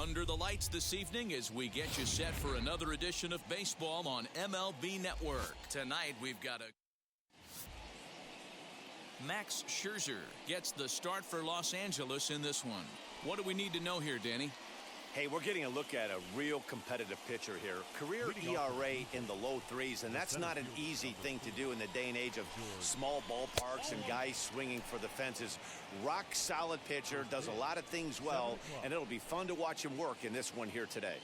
under the lights this evening as we get you set for another edition of baseball on MLB Network. Tonight we've got Max Scherzer gets the start for Los Angeles in this one. What do we need to know here, Danny? Hey, we're getting a look at a real competitive pitcher here. Career ERA in the low threes, and that's not an easy thing to do in the day and age of small ballparks and guys swinging for the fences. Rock solid pitcher, does a lot of things well, and it'll be fun to watch him work in this one here today.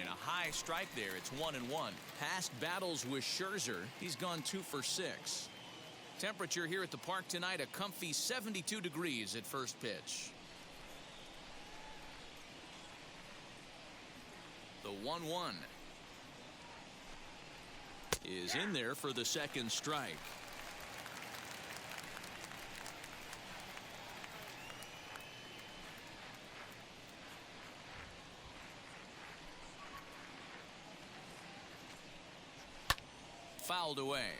And a high strike there. It's 1-1. Past battles with Scherzer, he's gone 2 for 6. Temperature here at the park tonight, a comfy 72 degrees at first pitch. The 1-1 is in there for the second strike. Fouled away.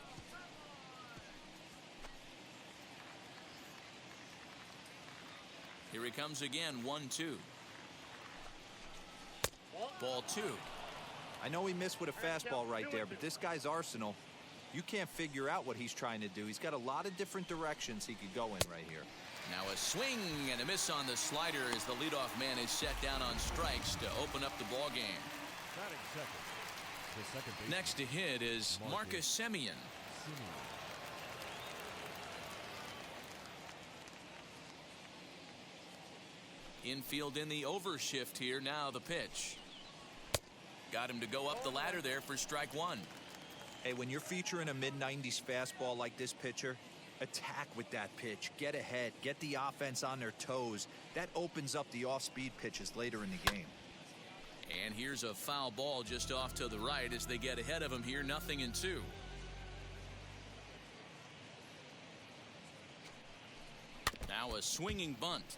Here he comes again, 1-2. Ball 2. I know he missed with a fastball right there, but this guy's arsenal, you can't figure out what he's trying to do. He's got a lot of different directions he could go in right here. Now a swing and a miss on the slider as the leadoff man is set down on strikes to open up the ball game. Next to hit is Marcus Semien. Infield in the overshift here. Now the pitch. Got him to go up the ladder there for strike 1. Hey, when you're featuring a mid-90s fastball like this pitcher, attack with that pitch. Get ahead. Get the offense on their toes. That opens up the off-speed pitches later in the game. And here's a foul ball just off to the right as they get ahead of him here. 0-2. Now a swinging bunt.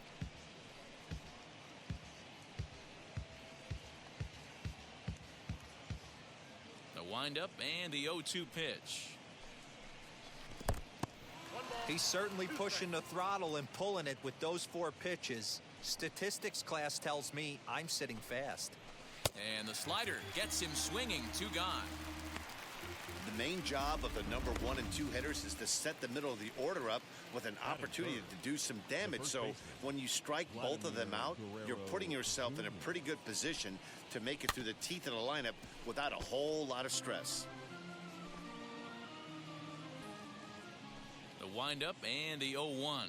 Windup and the 0-2 pitch. He's certainly pushing the throttle and pulling it with those 4 pitches. Statistics class tells me I'm sitting fast. And the slider gets him swinging. 2 gone. The main job of the number 1 and 2 hitters is to set the middle of the order up with an opportunity to do some damage. So when you strike both of them out, you're putting yourself in a pretty good position to make it through the teeth of the lineup without a whole lot of stress. The windup and the 0-1.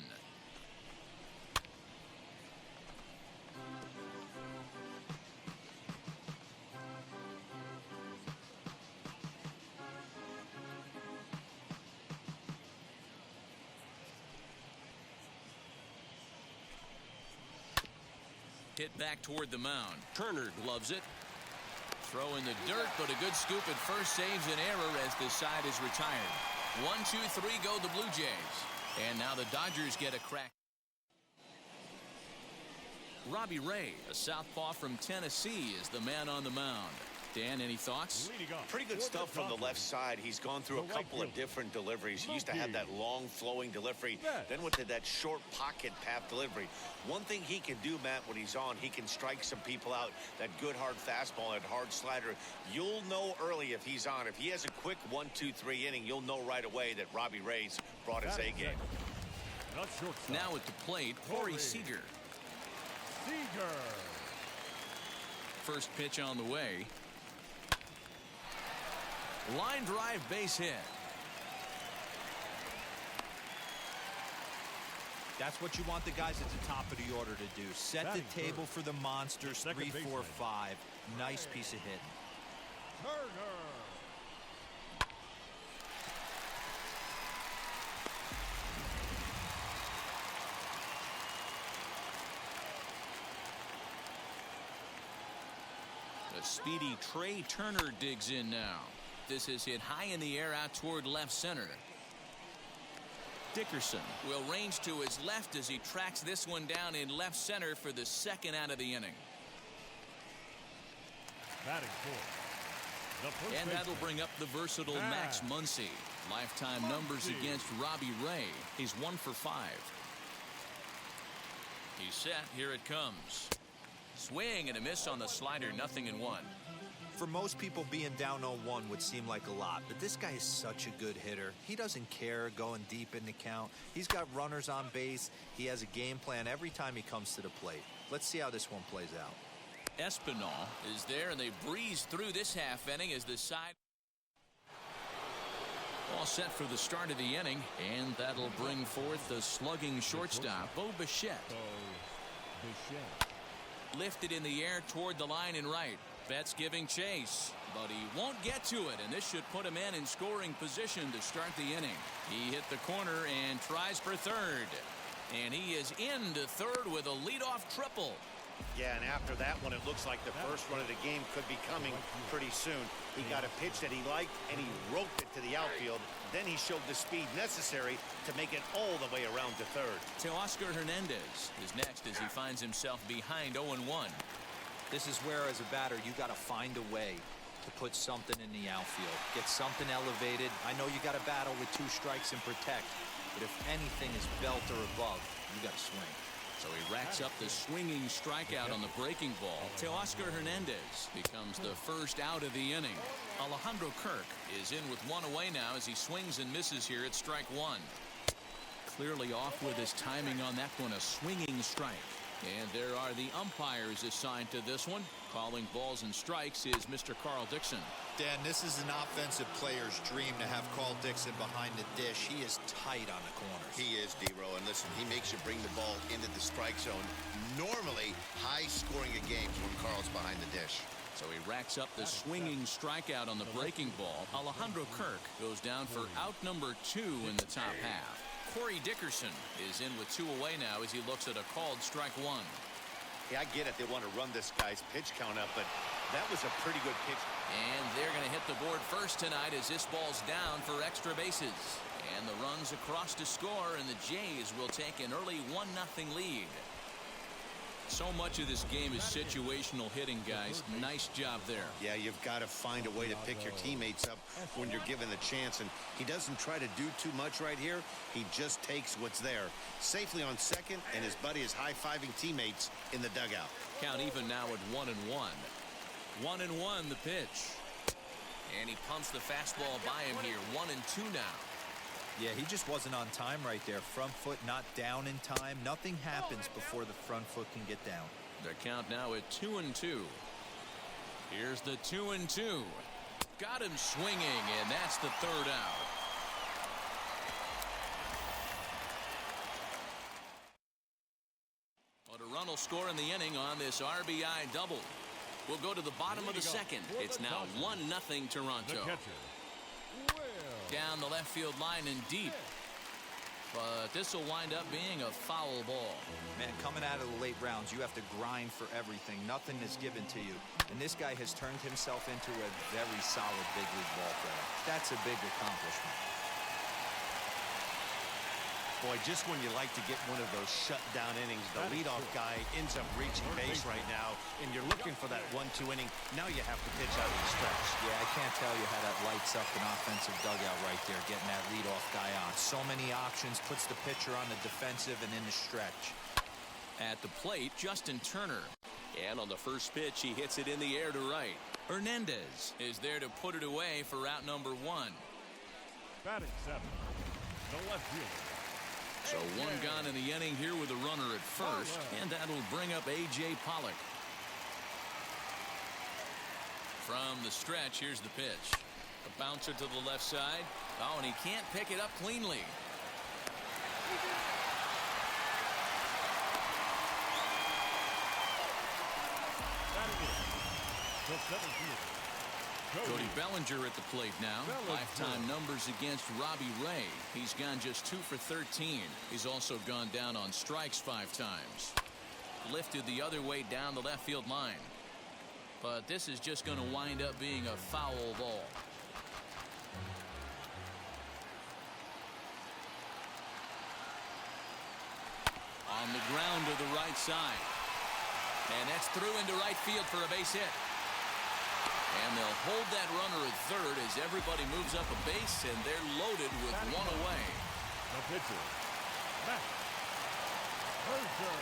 Hit back toward the mound. Turner gloves it. Throw in the dirt, but a good scoop at first saves an error as the side is retired. 1-2-3 go the Blue Jays. And now the Dodgers get a crack. Robbie Ray, a southpaw from Tennessee, is the man on the mound. Dan, any thoughts? Pretty good stuff from the left side. He's gone through a couple of different deliveries. He used to have that long flowing delivery, then went to that short pocket path delivery. One thing he can do, Matt, when he's on, he can strike some people out. That good hard fastball, that hard slider. You'll know early if he's on. If he has a quick 1-2-3 inning, you'll know right away that Robbie Ray's brought his A game. Now at the plate, Corey Seager. First pitch on the way. Line drive, base hit. That's what you want the guys at the top of the order to do. Set the table for the monsters. 3, 4, 5. Nice piece of hitting. The speedy Trey Turner digs in now. This is hit high in the air out toward left center. Dickerson will range to his left as he tracks this one down in left center for the second out of the inning. And that'll bring up the versatile Max Muncy. Lifetime numbers against Robbie Ray. He's 1 for 5. He's set. Here it comes. Swing and a miss on the slider, 0-1. For most people, being down 0-1 would seem like a lot, but this guy is such a good hitter. He doesn't care going deep in the count. He's got runners on base. He has a game plan every time he comes to the plate. Let's see how this one plays out. Espinal is there, and they breeze through this half inning as the side. All set for the start of the inning, and that'll bring forth the slugging shortstop, Bo Bichette. Lifted in the air toward the line and right. Betts giving chase, but he won't get to it, and this should put him in scoring position to start the inning. He hit the corner and tries for third, and he is into third with a leadoff triple. Yeah, and after that one, it looks like the first run of the game could be coming pretty soon. He got a pitch that he liked, and he roped it to the outfield. Then he showed the speed necessary to make it all the way around to third. Teoscar Hernandez is next as he finds himself behind 0-1. This is where, as a batter, you got to find a way to put something in the outfield. Get something elevated. I know you got to battle with 2 strikes and protect, but if anything is belt or above, you got to swing. So he racks up the swinging strikeout on the breaking ball. Teoscar Hernandez becomes the first out of the inning. Alejandro Kirk is in with 1 away now as he swings and misses here at strike 1. Clearly off with his timing on that one, a swinging strike. And there are the umpires assigned to this one. Calling balls and strikes is Mr. Carl Dixon. Dan, this is an offensive player's dream to have Carl Dixon behind the dish. He is tight on the corners. He is, D-Row, and listen, he makes you bring the ball into the strike zone. Normally, high scoring of games when Carl's behind the dish. So he racks up the swinging strikeout on the breaking ball. Alejandro Kirk goes down for out number 2 in the top half. Corey Dickerson is in with 2 away now as he looks at a called strike 1. Yeah, I get it. They want to run this guy's pitch count up, but that was a pretty good pitch. And they're going to hit the board first tonight as this ball's down for extra bases. And the runs across to score, and the Jays will take an early 1-0 lead. So much of this game is situational hitting, guys. Nice job there. Yeah, you've got to find a way to pick your teammates up when you're given the chance, and he doesn't try to do too much right here. He just takes what's there. Safely on second, and his buddy is high-fiving teammates in the dugout. Count even now at 1-1. 1-1 the pitch. And he pumps the fastball by him here. 1-2 now. Yeah, he just wasn't on time right there. Front foot not down in time. Nothing happens before the front foot can get down. The count now at 2-2. Here's the 2-2. Got him swinging, and that's the third out. But a run will score in the inning on this RBI double. We'll go to the bottom of the second. It's now 1-0 Toronto. Down the left field line and deep. But this will wind up being a foul ball. Man, coming out of the late rounds, you have to grind for everything. Nothing is given to you. And this guy has turned himself into a very solid big league ball player. That's a big accomplishment. Boy, just when you like to get one of those shutdown innings, the leadoff guy ends up reaching base right now, and you're looking for that 1-2 inning. Now you have to pitch out of the stretch. Yeah, I can't tell you how that lights up an offensive dugout right there, getting that leadoff guy on. So many options, puts the pitcher on the defensive and in the stretch. At the plate, Justin Turner. And on the first pitch, he hits it in the air to right. Hernandez is there to put it away for out number 1. Batting 7, the left fielder. So 1 gone in the inning here with a runner at first, and that'll bring up A.J. Pollock. From the stretch, here's the pitch. A bouncer to the left side. Oh, and he can't pick it up cleanly. The 7th fielder. Cody Bellinger at the plate now. Lifetime numbers against Robbie Ray. He's gone just 2 for 13. He's also gone down on strikes 5 times. Lifted the other way down the left field line. But this is just going to wind up being a foul ball. On the ground to the right side. And that's through into right field for a base hit. And they'll hold that runner at third as everybody moves up a base, and they're loaded with 1 away. The pitcher, Matt Scherzer.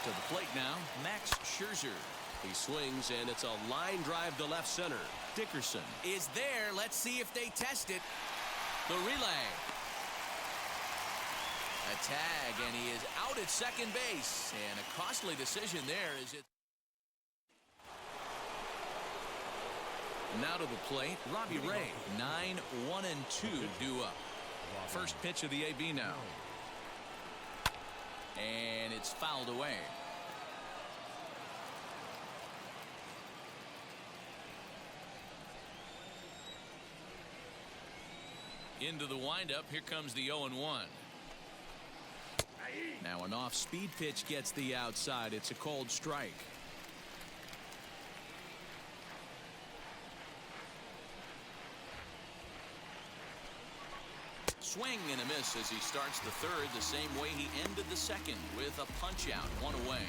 To the plate now, Max Scherzer. He swings, and it's a line drive to left center. Dickerson Is there. Let's see if they test it. The relay. A tag, and he is out at second base. And a costly decision there as it. Now to the plate, Robbie Ray. 9-1-2 due up. First pitch of the AB now. And it's fouled away. Into the windup. Here comes the 0-1. Now an off-speed pitch gets the outside. It's a cold strike. Swing and a miss as he starts the third the same way he ended the second with a punch out, one away.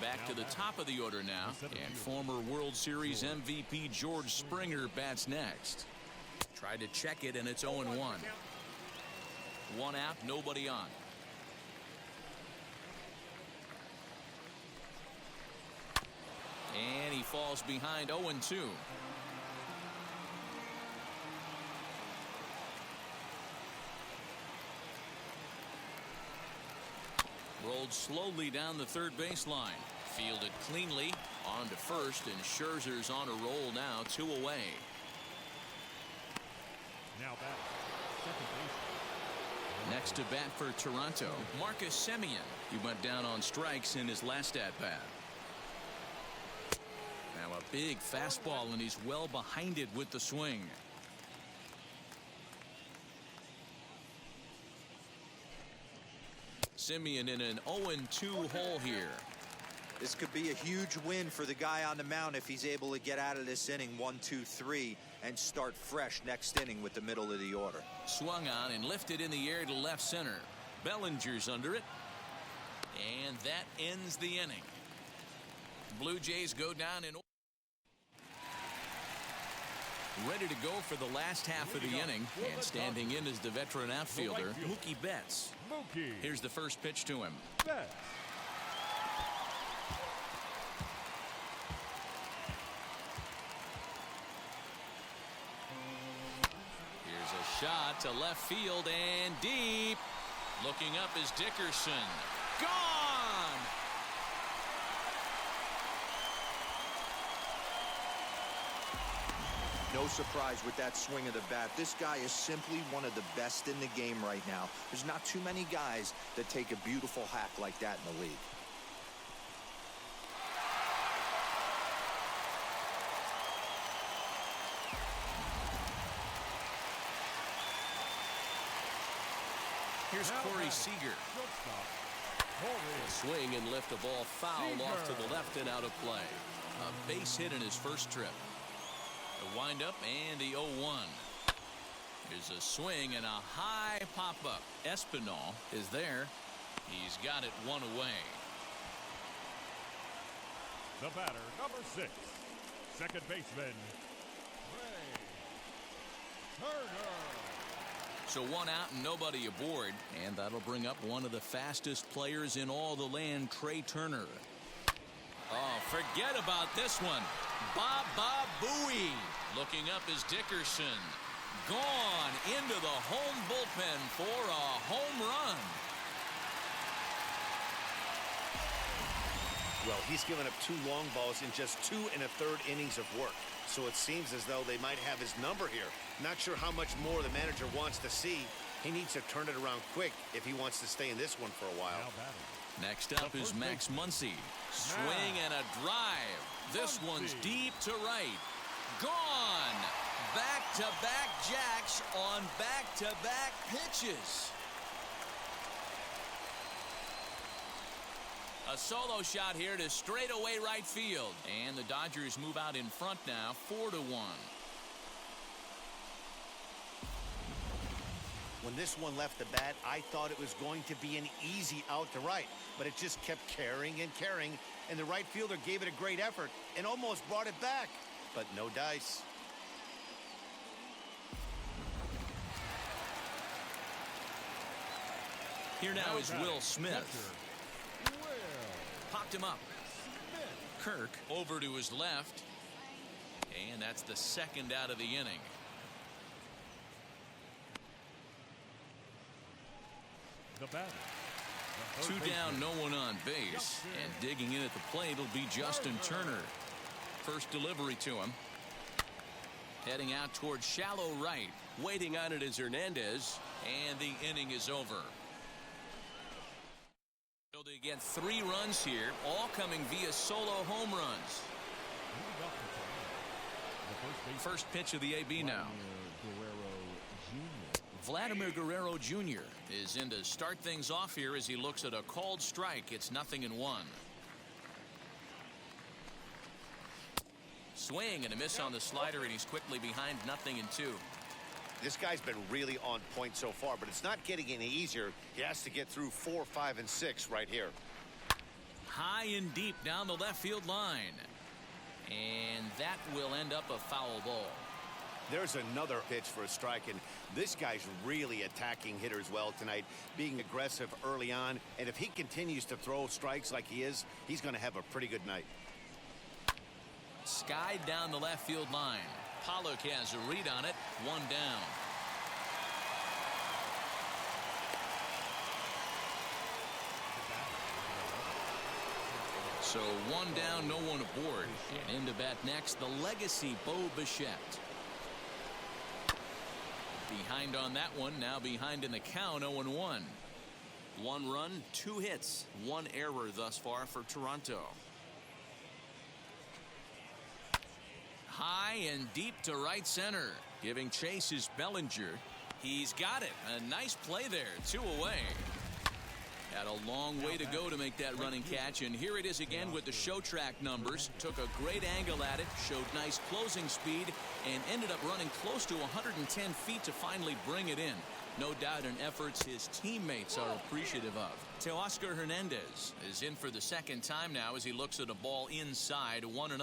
Back to the top of the order now, and former World Series MVP George Springer bats next. Tried to check it, and it's 0-1. One out, nobody on. And he falls behind 0-2. Rolled slowly down the third baseline. Fielded cleanly. On to first, and Scherzer's on a roll now, 2 away. Now back. Second base. Next to bat for Toronto, Marcus Semien. He went down on strikes in his last at-bat. Now a big fastball, and he's well behind it with the swing. Semien in an 0-2 hole here. This could be a huge win for the guy on the mound if he's able to get out of this inning 1-2-3 and start fresh next inning with the middle of the order. Swung on and lifted in the air to left center. Bellinger's under it. And that ends the inning. Blue Jays go down in. Ready to go for the last half of the inning, and standing in is the veteran outfielder, Mookie Betts. Here's the first pitch to him. Betts. Here's a shot to left field and deep. Looking up is Dickerson. Gone! No surprise with that swing of the bat. This guy is simply one of the best in the game right now. There's not too many guys that take a beautiful hack like that in the league. Here's Corey Seager. swing and lift a ball foul off to the left and out of play. A base hit in his first trip. The windup and the 0-1. Here's a swing and a high pop-up. Espinal is there. He's got it one away. The batter, number 6, second baseman, Ray Turner. So one out and nobody aboard, and that'll bring up one of the fastest players in all the land, Trey Turner. Oh, forget about this one. Baba Booey. Looking up is Dickerson. Gone into the home bullpen for a home run. Well, he's given up 2 long balls in just 2 1/3 innings of work. So it seems as though they might have his number here. Not sure how much more the manager wants to see. He needs to turn it around quick if he wants to stay in this one for a while. Next up is Max Muncy. Swing and a drive. This one's deep to right. Gone. Back-to-back jacks on back-to-back pitches. A solo shot here to straightaway right field. And the Dodgers move out in front now, 4-1. When this one left the bat, I thought it was going to be an easy out to right, but it just kept carrying and carrying, and the right fielder gave it a great effort and almost brought it back, but no dice. Here now is Will Smith. Popped him up. Kirk over to his left. And that's the second out of the inning. The batter. Two down, no one on base. And digging in at the plate will be Justin Turner. First delivery to him. Heading out towards shallow right. Waiting on it is Hernandez. And the inning is over. To get 3 runs here, all coming via solo home runs. First pitch of the AB now. Vladimir Guerrero Jr. is in to start things off here as he looks at a called strike. It's 0-1. Swing and a miss on the slider, and he's quickly behind 0-2. This guy's been really on point so far, but it's not getting any easier. He has to get through 4, 5, and 6 right here. High and deep down the left field line. And that will end up a foul ball. There's another pitch for a strike, and this guy's really attacking hitters well tonight, being aggressive early on. And if he continues to throw strikes like he is, he's going to have a pretty good night. Skied down the left field line. Pollock has a read on it. 1 down. So 1 down, no one aboard. And in to bat next, the legacy Bo Bichette. Behind on that one, now behind in the count, 0-1. 1 run, 2 hits, 1 error thus far for Toronto. High and deep to right center. Giving chase is Bellinger. He's got it. A nice play there. 2 away. Had a long way to go to make that running catch, and here it is again with the show track numbers. Took a great angle at it, showed nice closing speed, and ended up running close to 110 feet to finally bring it in. No doubt an efforts his teammates are appreciative of. Teoscar Hernandez is in for the second time now as he looks at a ball inside. 1-0.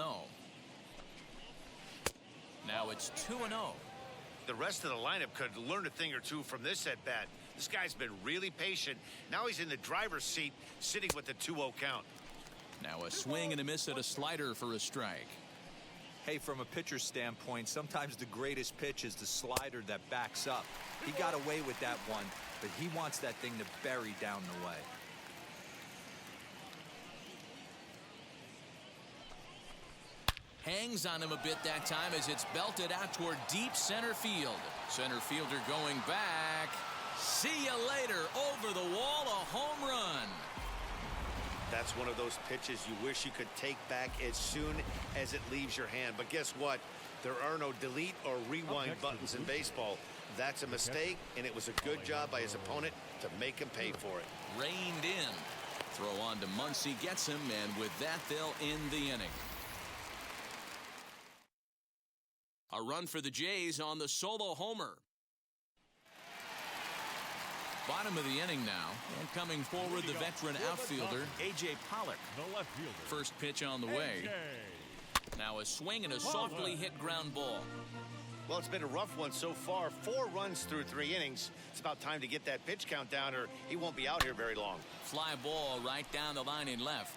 Now it's 2-0. The rest of the lineup could learn a thing or two from this at bat. This guy's been really patient. Now he's in the driver's seat, sitting with the 2-0 count. Now a swing and a miss at a slider for a strike. Hey, from a pitcher's standpoint, sometimes the greatest pitch is the slider that backs up. He got away with that one, but he wants that thing to bury down the way. Hangs on him a bit that time as it's belted out toward deep center field. Center fielder going back. See you later. Over the wall, a home run. That's one of those pitches you wish you could take back as soon as it leaves your hand. But guess what? There are no delete or rewind buttons in baseball. That's a mistake, and it was a good job by his opponent to make him pay for it. Reined in. Throw on to Muncy, gets him, and with that, they'll end the inning. A run for the Jays on the solo homer. Bottom of the inning now, and coming forward the veteran outfielder A.J. Pollock. The left fielder. First pitch on the way. Now a swing and a softly hit ground ball. Well, it's been a rough one so far. 4 runs through 3 innings. It's about time to get that pitch count down, or he won't be out here very long. Fly ball right down the line in left.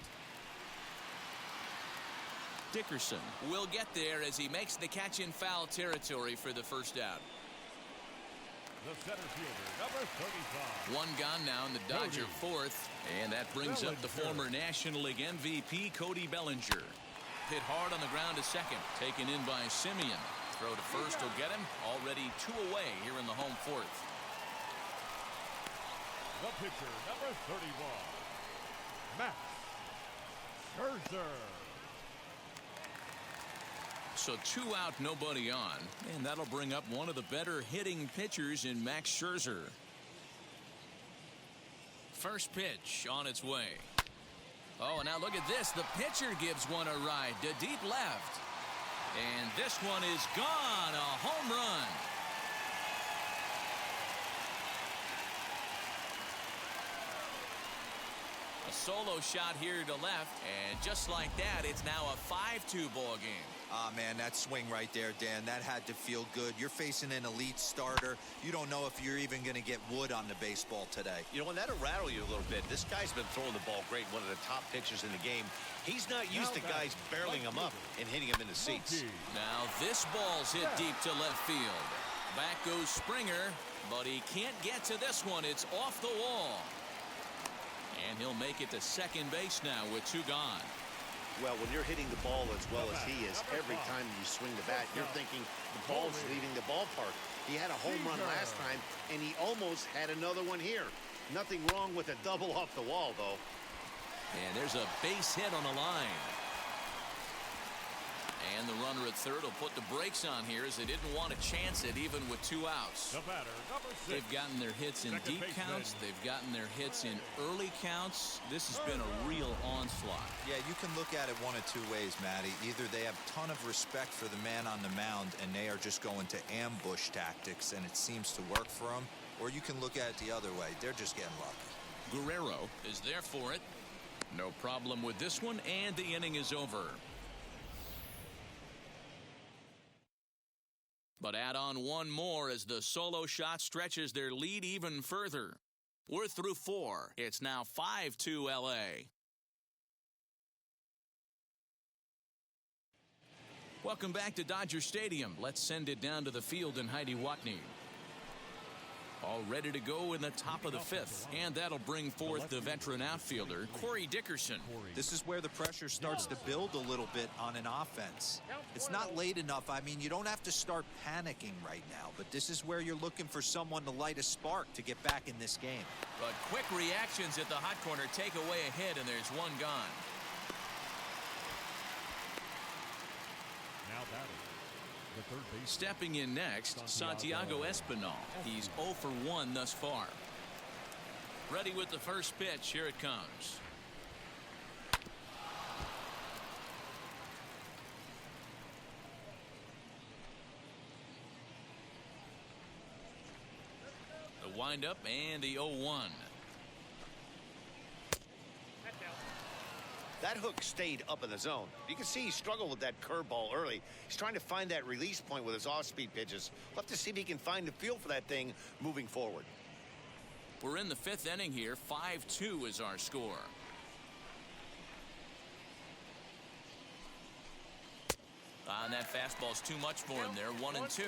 Dickerson will get there as he makes the catch in foul territory for the first out. The center fielder, number 35. 1 gone now in the Dodger fourth, and that brings up the former National League MVP Cody Bellinger. Hit hard on the ground to second, taken in by Simeon. Throw to first will get him. Already 2 away here in the home fourth. The pitcher, number 31, Max Scherzer. So 2 out, nobody on. And that'll bring up one of the better hitting pitchers in Max Scherzer. First pitch on its way. Oh, and now look at this. The pitcher gives one a ride to deep left. And this one is gone. A home run. A solo shot here to left, and just like that, it's now a 5-2 ball game. Ah, man, that swing right there, Dan, that had to feel good. You're facing an elite starter. You don't know if you're even going to get wood on the baseball today. You know, and that'll rattle you a little bit. This guy's been throwing the ball great, one of the top pitchers in the game. He's not used to guys barreling him up and hitting him in the seats. Now this ball's hit deep to left field. Back goes Springer, but he can't get to this one. It's off the wall. And he'll make it to second base now with 2 gone. Well, when you're hitting the ball as well as he is, every time you swing the bat, you're thinking the ball's leaving the ballpark. He had a home run last time, and he almost had another one here. Nothing wrong with a double off the wall, though. And there's a base hit on the line. And the runner at third will put the brakes on here as they didn't want to chance it even with 2 outs. The batter, number 6. They've gotten their hits in deep counts. They've gotten their hits in early counts. This has been a real onslaught. Yeah, you can look at it one of 2 ways, Matty. Either they have a ton of respect for the man on the mound and they are just going to ambush tactics and it seems to work for them, or you can look at it the other way. They're just getting lucky. Guerrero is there for it. No problem with this one, and the inning is over. But add on one more as the solo shot stretches their lead even further. We're through 4. It's now 5-2 LA. Welcome back to Dodger Stadium. Let's send it down to the field in Heidi Watney. All ready to go in the top of the 5th, and that'll bring forth the veteran outfielder, Corey Dickerson. This is where the pressure starts to build a little bit on an offense. It's not late enough. I mean, you don't have to start panicking right now, but this is where you're looking for someone to light a spark to get back in this game. But quick reactions at the hot corner take away a hit, and there's 1 gone. Now batting, the third base. Stepping in next, Santiago Espinal. He's 0 for 1 thus far. Ready with the first pitch. Here it comes. The windup and the 0-1. That hook stayed up in the zone. You can see he struggled with that curveball early. He's trying to find that release point with his off-speed pitches. We'll have to see if he can find the feel for that thing moving forward. We're in the 5th inning here. 5-2 is our score. And that fastball's too much for him there. 1-2.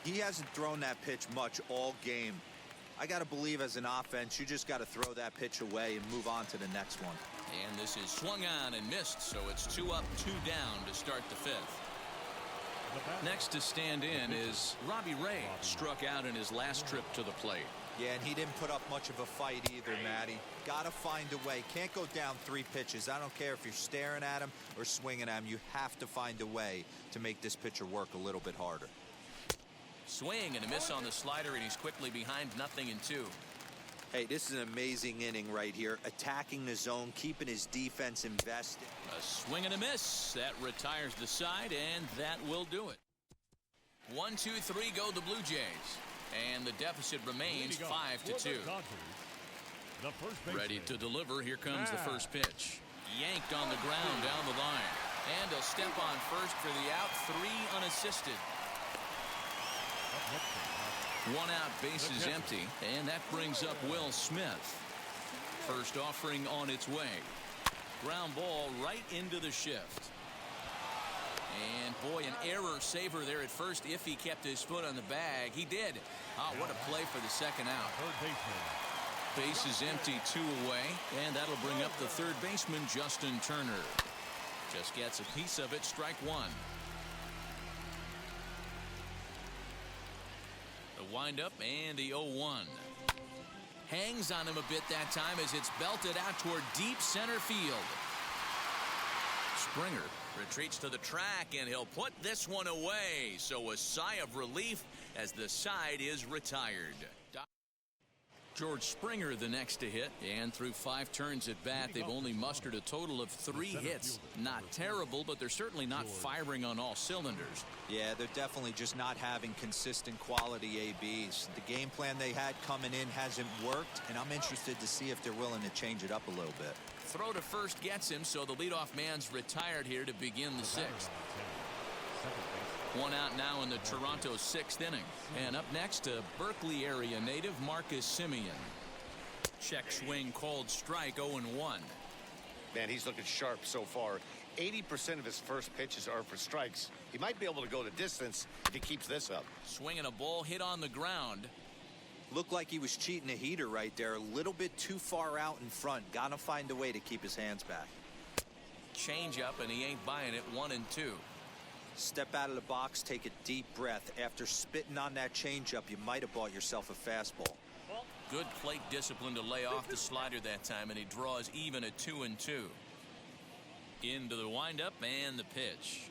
He hasn't thrown that pitch much all game. I got to believe as an offense, you just got to throw that pitch away and move on to the next one. And this is swung on and missed, so it's 2 up, 2 down to start the 5th. Next to stand in is Robbie Ray. Struck out in his last trip to the plate. Yeah, and he didn't put up much of a fight either, Matty. Got to find a way. Can't go down 3 pitches. I don't care if you're staring at him or swinging at him. You have to find a way to make this pitcher work a little bit harder. Swing and a miss on the slider, and he's quickly behind 0-2. Hey, this is an amazing inning right here. Attacking the zone, keeping his defense invested. A swing and a miss. That retires the side, and that will do it. 1-2-3 go the Blue Jays. And the deficit remains 5-2. Ready to deliver. Here comes the first pitch. Yanked on the ground down the line. And he'll step on first for the out. 3 unassisted. 1 out, base is empty, and that brings up Will Smith. First offering on its way. Ground ball right into the shift. And boy, an error saver there at first if he kept his foot on the bag. He did. Oh, what a play for the second out. Base is empty, 2 away, and that'll bring up the third baseman, Justin Turner. Just gets a piece of it, strike 1. Windup and the 0-1. Hangs on him a bit that time as it's belted out toward deep center field. Springer retreats to the track, and he'll put this one away. So a sigh of relief as the side is retired. George Springer the next to hit, and through 5 turns at bat, they've only mustered a total of 3 hits. Not terrible, but they're certainly not firing on all cylinders. Yeah, they're definitely just not having consistent quality ABs. The game plan they had coming in hasn't worked, and I'm interested to see if they're willing to change it up a little bit. Throw to first gets him, so the leadoff man's retired here to begin the 6th. One out now in the Toronto 6th inning. And up next, a Berkeley area native, Marcus Simeon. Check swing called strike, 0-1. Man, he's looking sharp so far. 80% of his first pitches are for strikes. He might be able to go the distance if he keeps this up. Swinging a ball hit on the ground. Looked like he was cheating a heater right there. A little bit too far out in front. Gotta find a way to keep his hands back. Change up, and he ain't buying it. 1-2. Step out of the box, take a deep breath. After spitting on that changeup, you might have bought yourself a fastball. Good plate discipline to lay off the slider that time, and he draws even at 2-2. Into the windup and the pitch.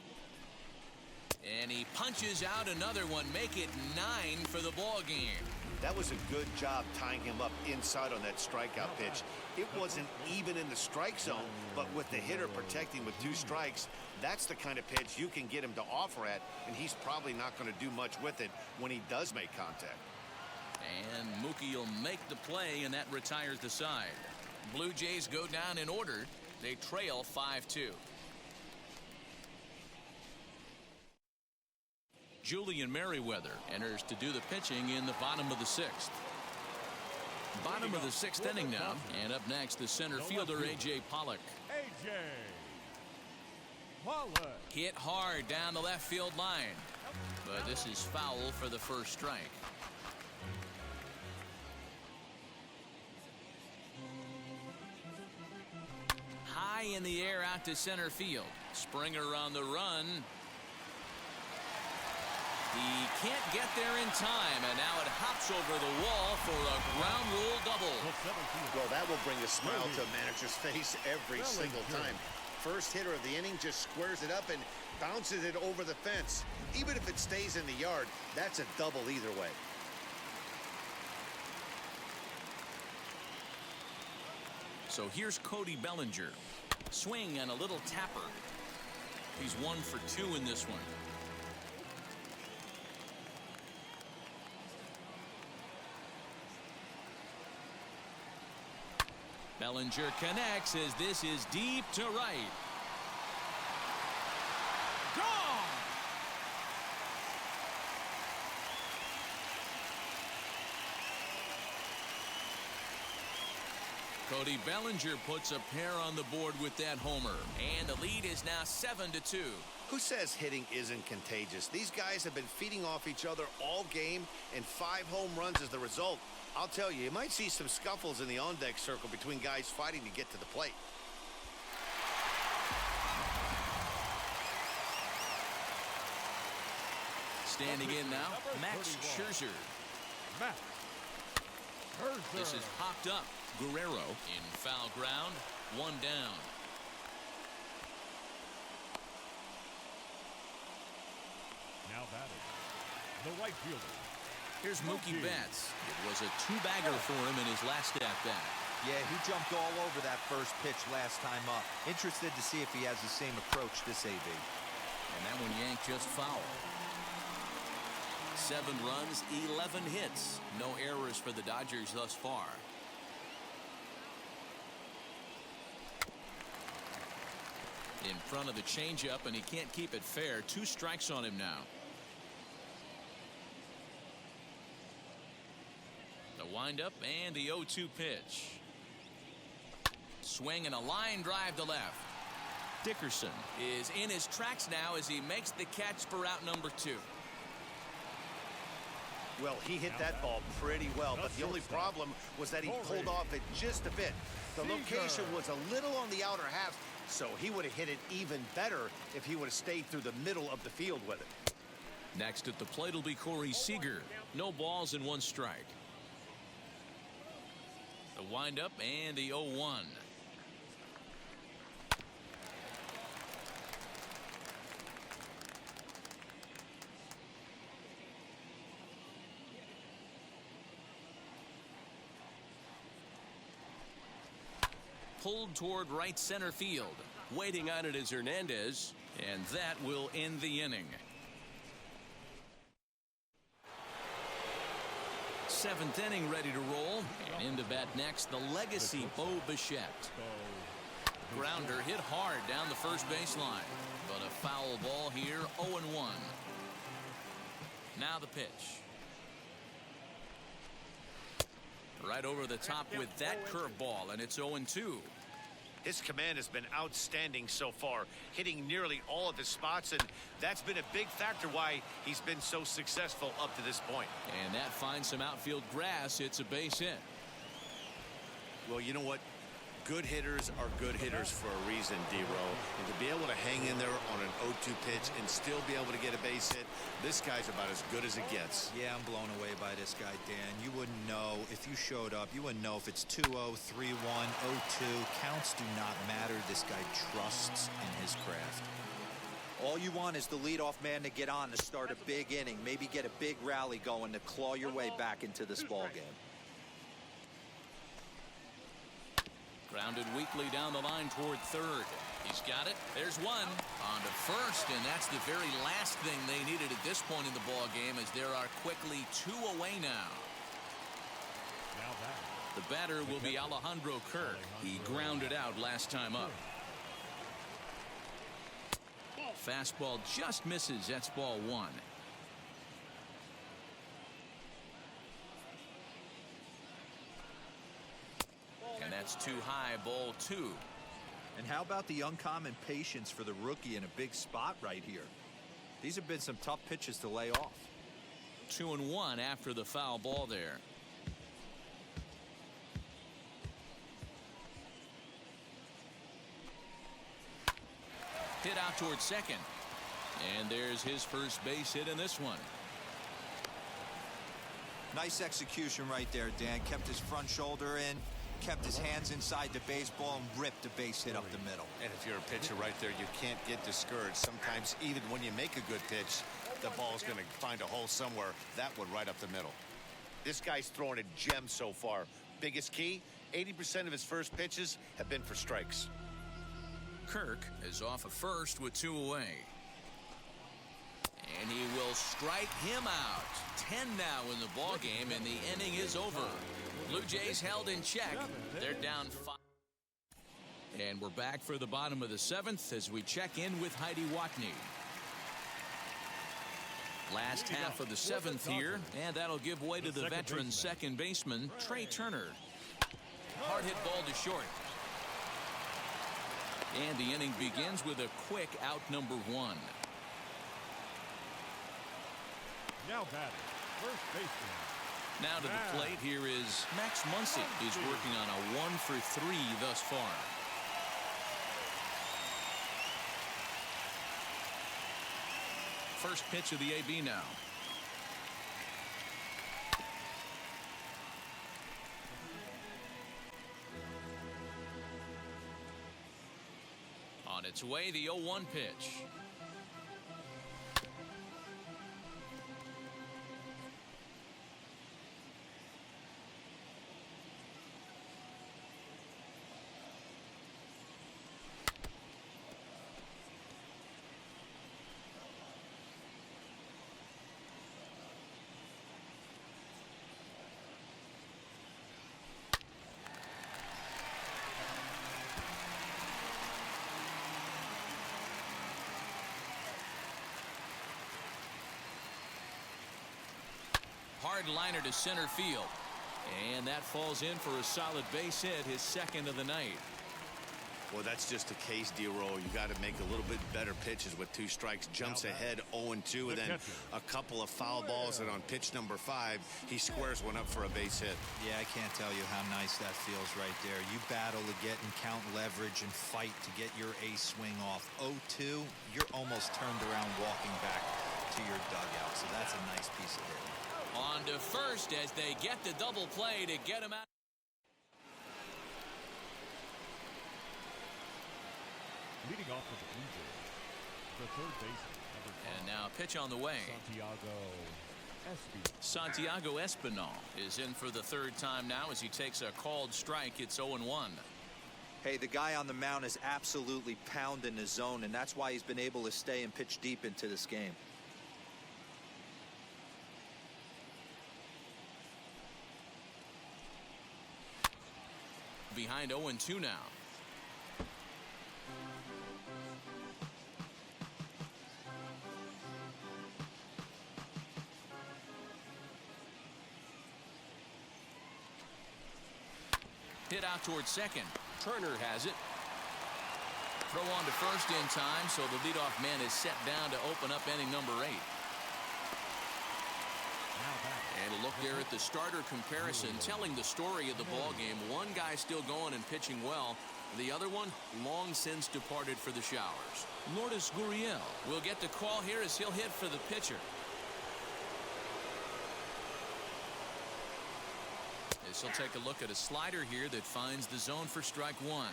And he punches out another one. Make it 9 for the ball game. That was a good job tying him up inside on that strikeout pitch. It wasn't even in the strike zone, but with the hitter protecting with 2 strikes, that's the kind of pitch you can get him to offer at, and he's probably not going to do much with it when he does make contact. And Mookie will make the play, and that retires the side. Blue Jays go down in order. They trail 5-2. Julian Merriweather enters to do the pitching in the bottom of the 6th. Bottom of the 6th inning now, and up next, the center fielder, A.J. Pollock. A.J. Pollock. Hit hard down the left field line, but this is foul for the first strike. High in the air out to center field. Springer on the run. He can't get there in time, and now it hops over the wall for a ground rule double. Well, that will bring a smile to a manager's face every single time. First hitter of the inning just squares it up and bounces it over the fence. Even if it stays in the yard, that's a double either way. So here's Cody Bellinger. Swing and a little tapper. He's 1 for 2 in this one. Bellinger connects as this is deep to right. Gone! Cody Bellinger puts a pair on the board with that homer, and the lead is now 7-2. Who says hitting isn't contagious? These guys have been feeding off each other all game, and 5 home runs is the result. I'll tell you, you might see some scuffles in the on-deck circle between guys fighting to get to the plate. Standing in now, Max Scherzer. Max Scherzer. This is popped up. Guerrero in foul ground. 1 down. Now batting, the right fielder. Here's Mookie Betts. It was a 2-bagger for him in his last at-bat. Yeah, he jumped all over that first pitch last time up. Interested to see if he has the same approach this AB. And that one yanked just foul. 7 runs, 11 hits. No errors for the Dodgers thus far. In front of the changeup, and he can't keep it fair. 2 strikes on him now. The windup and the 0-2 pitch. Swing and a line drive to left. Dickerson is in his tracks now as he makes the catch for out number 2. Well, he hit that ball pretty well, but the only problem was that he pulled off it just a bit. The location was a little on the outer half, so he would have hit it even better if he would have stayed through the middle of the field with it. Next at the plate will be Corey Seager. No balls and 1 strike. The windup and the 0-1. pulled toward right center field. Waiting on it is Hernandez. And that will end the inning. Seventh inning ready to roll. And in to bat next, the legacy Bo Bichette. Grounder hit hard down the first baseline. But a foul ball here, 0-1. Now the pitch. Right over the top with that curveball, and it's 0-2. His command has been outstanding so far, hitting nearly all of his spots, and that's been a big factor why he's been so successful up to this point. And that finds some outfield grass. It's a base hit. Well, you know what? Good hitters are good hitters for a reason, D-Row. And to be able to hang in there on an 0-2 pitch and still be able to get a base hit, this guy's about as good as it gets. Yeah, I'm blown away by this guy, Dan. You wouldn't know if you showed up. You wouldn't know if it's 2-0, 3-1, 0-2. Counts do not matter. This guy trusts in his craft. All you want is the leadoff man to get on to start a big inning, maybe get a big rally going to claw your way back into this ball game. Grounded weakly down the line toward third. He's got it. There's one. On to first, and that's the very last thing they needed at this point in the ball game, as there are quickly 2 away now. The batter will be Alejandro Kirk. He grounded out last time up. Fastball just misses. That's ball 1. And that's too high, ball 2. And how about the uncommon patience for the rookie in a big spot right here? These have been some tough pitches to lay off. 2-1 after the foul ball there. Hit out towards second. And there's his first base hit in this one. Nice execution right there, Dan. Kept his front shoulder in, kept his hands inside the baseball, and ripped a base hit up the middle. And if you're a pitcher right there, you can't get discouraged. Sometimes even when you make a good pitch, the ball's going to find a hole somewhere. That one right up the middle. This guy's throwing a gem so far. Biggest key, 80% of his first pitches have been for strikes. Kirk is off of first with 2 away. And he will strike him out. 10 now in the ball game, and the inning is over. Blue Jays held in check. They're down 5. And we're back for the bottom of the 7th as we check in with Heidi Watney. Last half of the 7th here, and that'll give way to the veteran second baseman, Trey Turner. Hard hit ball to short. And the inning begins with a quick out number 1. Now batting, first baseman. Now to the plate, here is Max Muncy. He's working on a 1 for 3 thus far. First pitch of the AB now. On its way, the 0-1 pitch. Hard liner to center field. And that falls in for a solid base hit, his second of the night. Well, that's just a case, D-Roll. You got to make a little bit better pitches with 2 strikes. Jumps ahead 0-2, and then a couple of foul balls, and on pitch number 5, he squares one up for a base hit. Yeah, I can't tell you how nice that feels right there. You battle to get and count leverage and fight to get your ace swing off. 0-2, you're almost turned around walking back to your dugout, so that's a nice piece of hitting. On to first as they get the double play to get him out. Leading off for the Blue Jays, the third baseman, number 5. And now pitch on the way. Santiago Espinal is in for the third time now as he takes a called strike. It's 0-1. Hey, the guy on the mound is absolutely pounding the zone, and that's why he's been able to stay and pitch deep into this game. Behind 0-2 now. Hit out towards second. Turner has it. Throw on to first in time, so the leadoff man is set down to open up inning number 8. And a look there at the starter comparison, telling the story of the ball game. One guy still going and pitching well. The other one long since departed for the showers. Lourdes Gurriel will get the call here as he'll hit for the pitcher. This will take a look at a slider here that finds the zone for strike 1.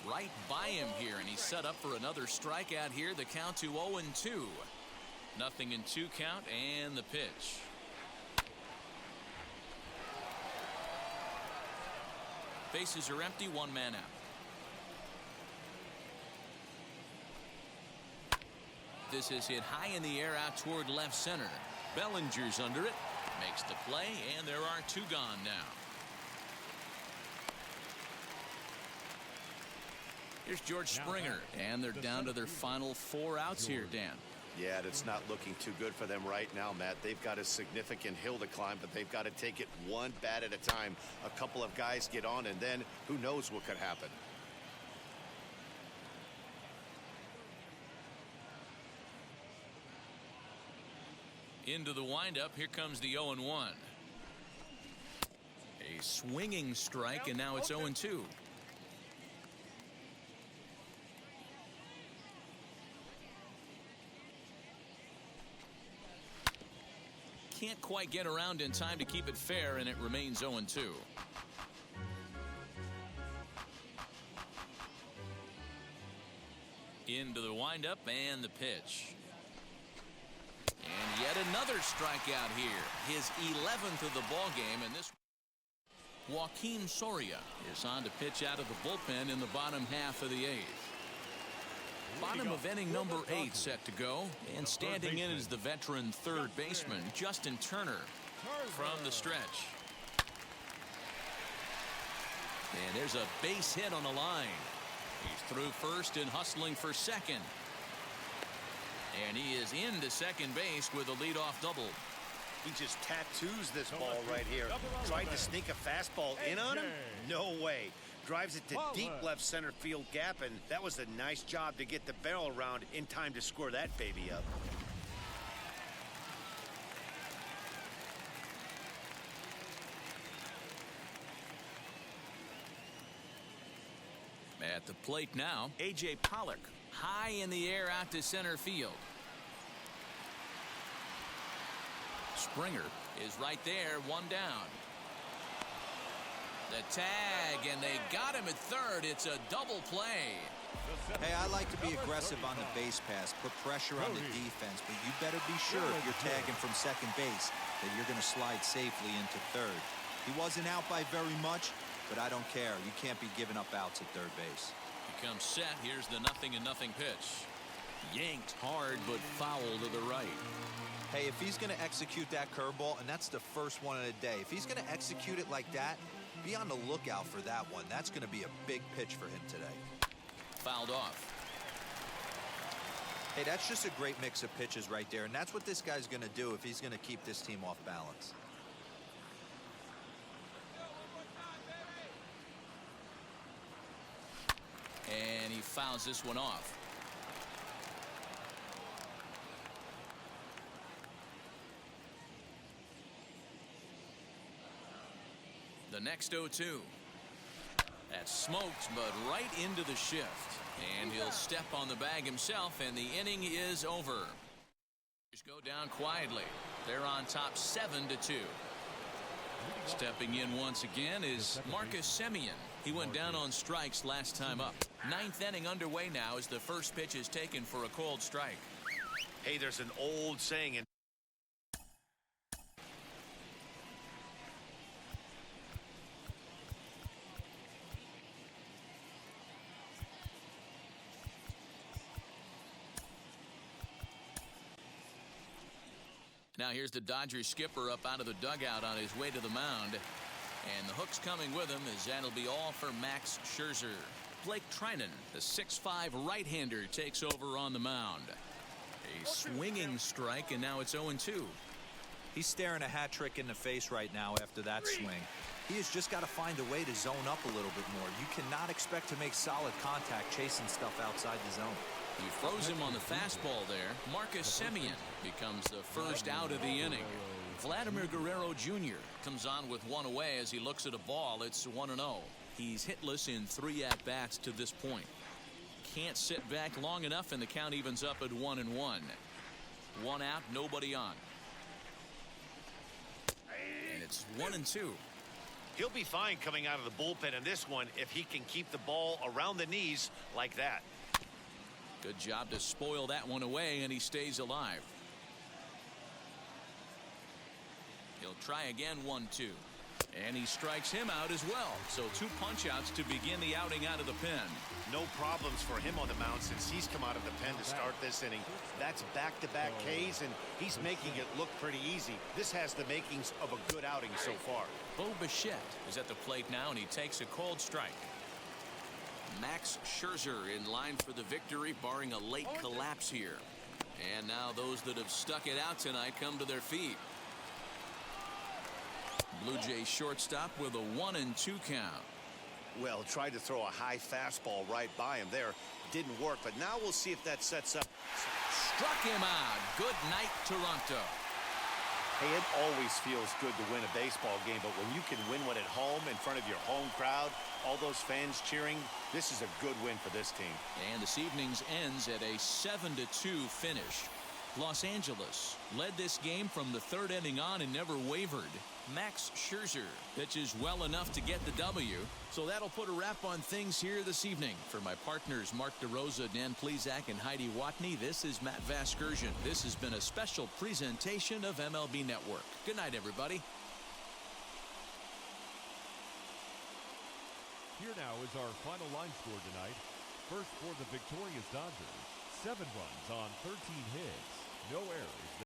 Right by him here, and he's set up for another strikeout here. The count to 0-2. Nothing in 2 count, and the pitch. Bases are empty, 1 man out. This is hit high in the air out toward left center. Bellinger's under it, makes the play, and there are 2 gone now. Here's George Springer, and they're down to their final 4 outs here, Dan. Yeah, it's not looking too good for them right now, Matt. They've got a significant hill to climb, but they've got to take it one bat at a time. A couple of guys get on, and then who knows what could happen. Into the windup, here comes the 0-1. A swinging strike, and now it's 0-2. Can't quite get around in time to keep it fair, and it remains 0-2. Into the windup and the pitch. And yet another strikeout here. His 11th of the ball game, and this Joaquin Soria is on to pitch out of the bullpen in the bottom half of the 8th. Bottom of inning number 8 set to go, and standing in is the veteran third baseman Justin Turner from the stretch. And there's a base hit on the line. He's through first and hustling for second. And he is into second base with a leadoff double. He just tattoos this ball right here. Tried to sneak a fastball in on him? No way. Drives it to deep left center field gap, and that was a nice job to get the barrel around in time to score that baby up. At the plate now, A.J. Pollock, high in the air out to center field. Springer is right there, 1 down. The tag, and they got him at third. It's a double play. Hey, I like to be aggressive on the base pass, put pressure on the defense, but you better be sure if you're tagging from second base that you're going to slide safely into third. He wasn't out by very much, but I don't care. You can't be giving up outs at third base. He comes set. Here's the 0-0 pitch. Yanked hard, but foul to the right. Hey, if he's going to execute that curveball, and that's the first one of the day, if he's going to execute it like that, be on the lookout for that one. That's going to be a big pitch for him today. Fouled off. Hey, that's just a great mix of pitches right there, and that's what this guy's going to do if he's going to keep this team off balance. And he fouls this one off. The next 0-2. That's smoked, but right into the shift. And he'll step on the bag himself, and the inning is over. Just go down quietly. They're on top 7-2. Stepping in once again is Marcus Semien. He went down on strikes last time up. 9th inning underway now as the first pitch is taken for a cold strike. Hey, there's an old saying in Now here's the Dodgers skipper up out of the dugout on his way to the mound. And the hook's coming with him as that'll be all for Max Scherzer. Blake Trinan, the 6'5" right-hander, takes over on the mound. A swinging strike, and now it's 0-2. He's staring a hat trick in the face right now after that swing. He has just got to find a way to zone up a little bit more. You cannot expect to make solid contact chasing stuff outside the zone. He froze him on the fastball there. Marcus Semien becomes the first out of the inning. Vladimir Guerrero Jr. comes on with one away as he looks at a ball. It's 1-0. He's hitless in 3 at-bats to this point. Can't sit back long enough, and the count evens up at 1-1. 1 out, nobody on. And it's 1-2. He'll be fine coming out of the bullpen in this one if he can keep the ball around the knees like that. Good job to spoil that one away, and he stays alive. He'll try again, 1-2. And he strikes him out as well. So 2 punch-outs to begin the outing out of the pen. No problems for him on the mound since he's come out of the pen to start this inning. That's back-to-back Ks, and he's making it look pretty easy. This has the makings of a good outing so far. Bo Bichette is at the plate now, and he takes a cold strike. Max Scherzer in line for the victory, barring a late collapse here. And now those that have stuck it out tonight come to their feet. Blue Jays shortstop with a 1-2 count. Well, tried to throw a high fastball right by him there. Didn't work, but now we'll see if that sets up. Struck him out. Good night, Toronto. Hey, it always feels good to win a baseball game, but when you can win one at home in front of your home crowd, all those fans cheering, this is a good win for this team. And this evening's ends at a 7-2 finish. Los Angeles led this game from the 3rd inning on and never wavered. Max Scherzer pitches well enough to get the W. So that'll put a wrap on things here this evening. For my partners Mark DeRosa, Dan Plesac, and Heidi Watney, this is Matt Vasgersian. This has been a special presentation of MLB Network. Good night, everybody. Here now is our final line score tonight. First for the victorious Dodgers, 7 runs on 13 hits, no errors.